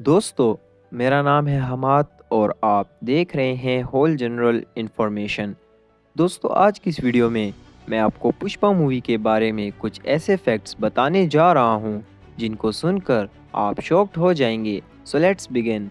दोस्तों, मेरा नाम है हमाद और आप देख रहे हैं होल जनरल इन्फॉर्मेशन। दोस्तों, आज की इस वीडियो में मैं आपको पुष्पा मूवी के बारे में कुछ ऐसे फैक्ट्स बताने जा रहा हूं जिनको सुनकर आप शॉक्ड हो जाएंगे। So let's begin.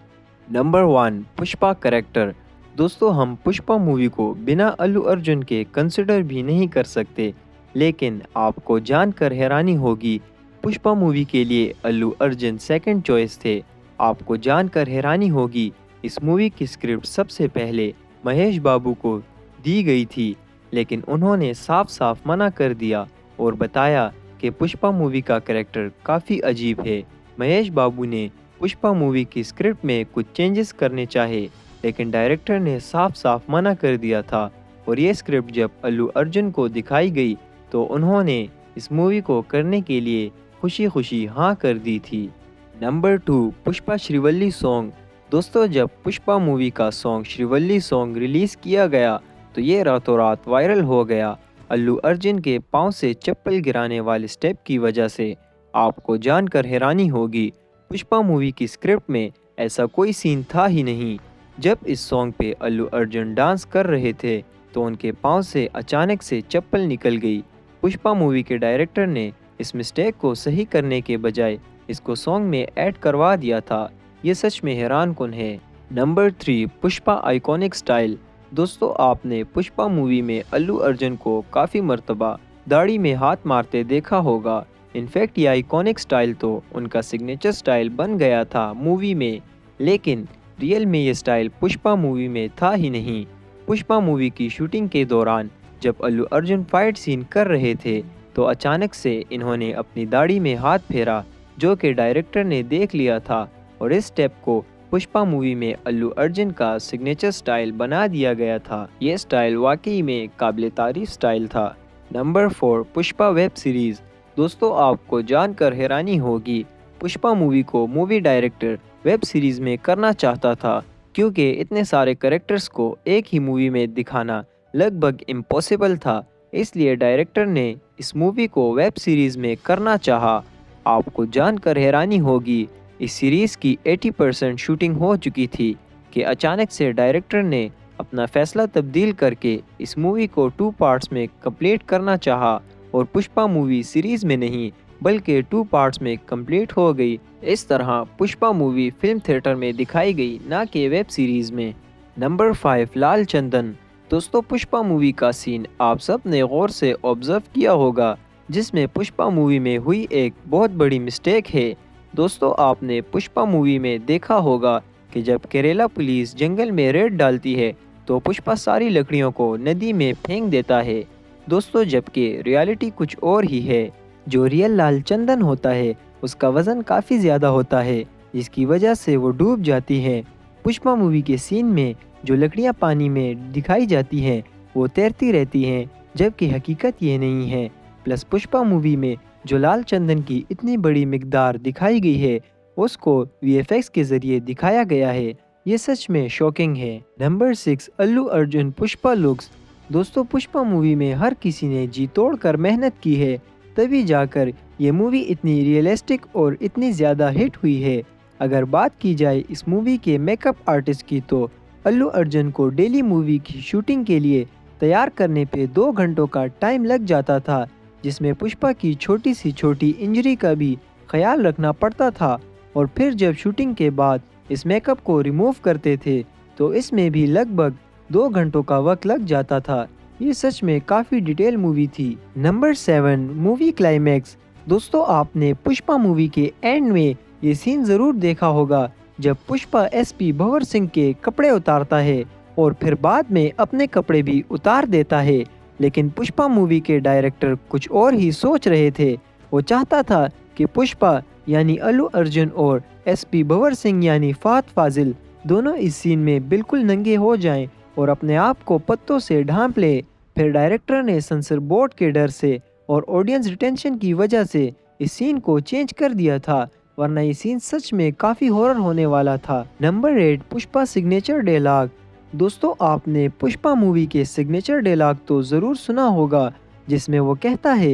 Number 1, Pushpa character. दोस्तों, हम पुष्पा मूवी को बिना अल्लू अर्जुन के कंसिडर भी नहीं कर सकते, लेकिन आपको जानकर हैरानी होगी, पुष्पा मूवी के लिए अल्लू अर्जुन सेकंड चॉइस थे। आपको जानकर हैरानी होगी, इस मूवी की स्क्रिप्ट सबसे पहले महेश बाबू को दी गई थी, लेकिन उन्होंने साफ साफ मना कर दिया और बताया कि पुष्पा मूवी का कैरेक्टर काफ़ी अजीब है। महेश बाबू ने पुष्पा मूवी की स्क्रिप्ट में कुछ चेंजेस करने चाहे, लेकिन डायरेक्टर ने साफ साफ मना कर दिया था और ये स्क्रिप्ट जब अल्लू अर्जुन को दिखाई गई तो उन्होंने इस मूवी को करने के लिए खुशी खुशी हाँ कर दी थी। Number 2, Pushpa Srivalli song. दोस्तों, जब पुष्पा मूवी का सॉन्ग श्रीवल्ली सॉन्ग रिलीज़ किया गया तो ये रातों रात वायरल हो गया, अल्लू अर्जुन के पाँव से चप्पल गिराने वाले स्टेप की वजह से। आपको जानकर हैरानी होगी, पुष्पा मूवी की स्क्रिप्ट में ऐसा कोई सीन था ही नहीं। जब इस सॉन्ग पे अल्लू अर्जुन डांस कर रहे थे तो उनके पाँव से अचानक से चप्पल निकल गई। पुष्पा मूवी के डायरेक्टर ने इस मिस्टेक को सही करने के बजाय इसको सॉन्ग में ऐड करवा दिया था। ये सच में हैरान कुन है। Number 3, Pushpa iconic style. दोस्तों, आपने पुष्पा मूवी में अल्लू अर्जुन को काफ़ी मर्तबा दाढ़ी में हाथ मारते देखा होगा। इनफैक्ट ये आइकॉनिक स्टाइल तो उनका सिग्नेचर स्टाइल बन गया था मूवी में, लेकिन रियल में ये स्टाइल पुष्पा मूवी में था ही नहीं। पुष्पा मूवी की शूटिंग के दौरान जब अल्लू अर्जुन फाइट सीन कर रहे थे तो अचानक से इन्होंने अपनी दाढ़ी में हाथ फेरा, जो कि डायरेक्टर ने देख लिया था और इस स्टेप को पुष्पा मूवी में अल्लू अर्जुन का सिग्नेचर स्टाइल बना दिया गया था। ये स्टाइल वाकई में काबिल तारीफ स्टाइल था। Number 4, Pushpa web series. दोस्तों, आपको जानकर हैरानी होगी, पुष्पा मूवी को मूवी डायरेक्टर वेब सीरीज़ में करना चाहता था, क्योंकि इतने सारे कैरेक्टर्स को एक ही मूवी में दिखाना लगभग इम्पॉसिबल था। इसलिए डायरेक्टर ने इस मूवी को वेब सीरीज़ में करना चाहा। आपको जानकर हैरानी होगी, इस सीरीज़ की 80% शूटिंग हो चुकी थी कि अचानक से डायरेक्टर ने अपना फैसला तब्दील करके इस मूवी को 2 पार्ट्स में कंप्लीट करना चाहा और पुष्पा मूवी सीरीज़ में नहीं बल्कि 2 पार्ट्स में कंप्लीट हो गई। इस तरह पुष्पा मूवी फिल्म थिएटर में दिखाई गई, ना कि वेब सीरीज़ में। नंबर 5, लाल चंदन। दोस्तों, पुष्पा मूवी का सीन आप सब ने गौर से ऑब्जर्व किया होगा, जिसमें पुष्पा मूवी में हुई एक बहुत बड़ी मिस्टेक है। दोस्तों, आपने पुष्पा मूवी में देखा होगा कि जब केरला पुलिस जंगल में रेड डालती है तो पुष्पा सारी लकड़ियों को नदी में फेंक देता है। दोस्तों, जबकि रियलिटी कुछ और ही है। जो रियल लाल चंदन होता है उसका वज़न काफ़ी ज़्यादा होता है, जिसकी वजह से वो डूब जाती हैं। पुष्पा मूवी के सीन में जो लकड़ियाँ पानी में दिखाई जाती हैं वो तैरती रहती हैं, जबकि हकीकत ये नहीं है। प्लस पुष्पा मूवी में जो लाल चंदन की इतनी बड़ी मिकदार दिखाई गई है उसको वीएफएक्स के ज़रिए दिखाया गया है। ये सच में शॉकिंग है। Number 6, Allu Arjun Pushpa looks. दोस्तों, पुष्पा मूवी में हर किसी ने जी तोड़ कर मेहनत की है, तभी जाकर ये मूवी इतनी रियलिस्टिक और इतनी ज़्यादा हिट हुई है। अगर बात की जाए इस मूवी के मेकअप आर्टिस्ट की तो अल्लू अर्जुन को डेली मूवी की शूटिंग के लिए तैयार करने पे 2 घंटों का टाइम लग जाता था, जिसमें पुष्पा की छोटी सी छोटी इंजरी का भी ख्याल रखना पड़ता था। और फिर जब शूटिंग के बाद इस मेकअप को रिमूव करते थे तो इसमें भी लगभग 2 घंटों का वक्त लग जाता था। ये सच में काफ़ी डिटेल मूवी थी। Number 7, movie climax. दोस्तों, आपने पुष्पा मूवी के एंड में ये सीन ज़रूर देखा होगा, जब पुष्पा एसपी भंवर सिंह के कपड़े उतारता है और फिर बाद में अपने कपड़े भी उतार देता है। लेकिन पुष्पा मूवी के डायरेक्टर कुछ और ही सोच रहे थे। वो चाहता था कि पुष्पा यानी अल्लू अर्जुन और एसपी भंवर सिंह यानी फहद फाजिल दोनों इस सीन में बिल्कुल नंगे हो जाएं और अपने आप को पत्तों से ढांप ले। फिर डायरेक्टर ने सेंसर बोर्ड के डर से और ऑडियंस रिटेंशन की वजह से इस सीन को चेंज कर दिया था, वरना ये सीन सच में काफ़ी हॉरर होने वाला था। Number 8, Pushpa signature dialogue. दोस्तों, आपने पुष्पा मूवी के सिग्नेचर डायलॉग तो ज़रूर सुना होगा, जिसमें वो कहता है,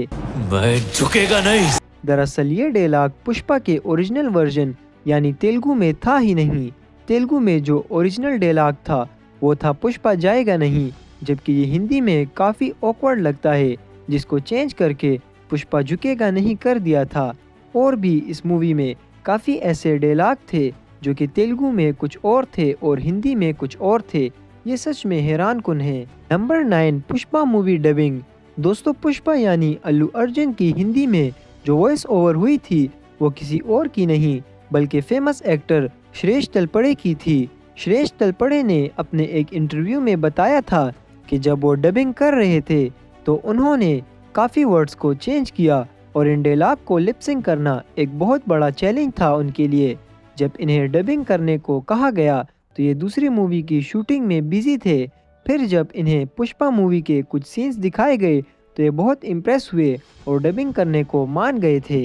मैं झुकेगा नहीं। दरअसल ये डायलॉग पुष्पा के ओरिजिनल वर्जन यानी तेलुगु में था ही नहीं। तेलुगु में जो ओरिजिनल डायलॉग था वो था पुष्पा जाएगा नहीं, जबकि ये हिंदी में काफ़ी ऑकवर्ड लगता है, जिसको चेंज करके पुष्पा झुकेगा नहीं कर दिया था। और भी इस मूवी में काफ़ी ऐसे डायलॉग थे जो कि तेलुगु में कुछ और थे और हिंदी में कुछ और थे। ये सच में हैरान कुन है। Number 9, Pushpa movie dubbing. दोस्तों, पुष्पा यानी अल्लू अर्जुन की हिंदी में जो वॉइस ओवर हुई थी वो किसी और की नहीं बल्कि फेमस एक्टर श्रेष्ठ तलपड़े की थी। श्रेष्ठ तलपड़े ने अपने एक इंटरव्यू में बताया था कि जब वो डबिंग कर रहे थे तो उन्होंने काफ़ी वर्ड्स को चेंज किया और इन डायलॉग को लिपसिंग करना एक बहुत बड़ा चैलेंज था उनके लिए। जब इन्हें डबिंग करने को कहा गया तो ये दूसरी मूवी की शूटिंग में बिजी थे। फिर जब इन्हें पुष्पा मूवी के कुछ सीन्स दिखाए गए तो ये बहुत इम्प्रेस हुए और डबिंग करने को मान गए थे।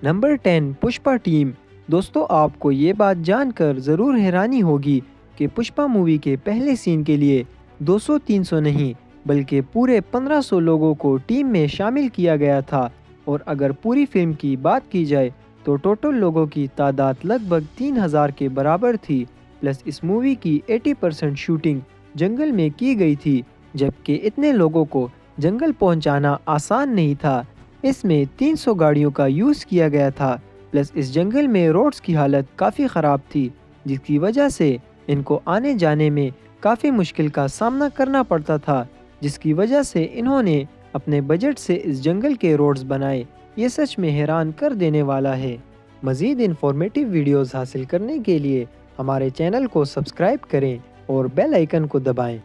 Number 10, Pushpa team. दोस्तों, आपको ये बात जानकर ज़रूर हैरानी होगी कि पुष्पा मूवी के पहले सीन के लिए 200-300 नहीं बल्कि पूरे 1500 लोगों को टीम में शामिल किया गया था। और अगर पूरी फिल्म की बात की जाए तो टोटल लोगों की तादाद लगभग 3000 के बराबर थी। प्लस इस मूवी की 80% शूटिंग जंगल में की गई थी, जबकि इतने लोगों को जंगल पहुंचाना आसान नहीं था। इसमें 300 गाड़ियों का यूज़ किया गया था। प्लस इस जंगल में रोड्स की हालत काफ़ी ख़राब थी, जिसकी वजह से इनको आने जाने में काफ़ी मुश्किल का सामना करना पड़ता था, जिसकी वजह से इन्होंने अपने बजट से इस जंगल के रोड्स बनाए। ये सच में हैरान कर देने वाला है। मज़ीद इन्फॉर्मेटिव वीडियोस हासिल करने के लिए हमारे चैनल को सब्सक्राइब करें और बेल आइकन को दबाएं।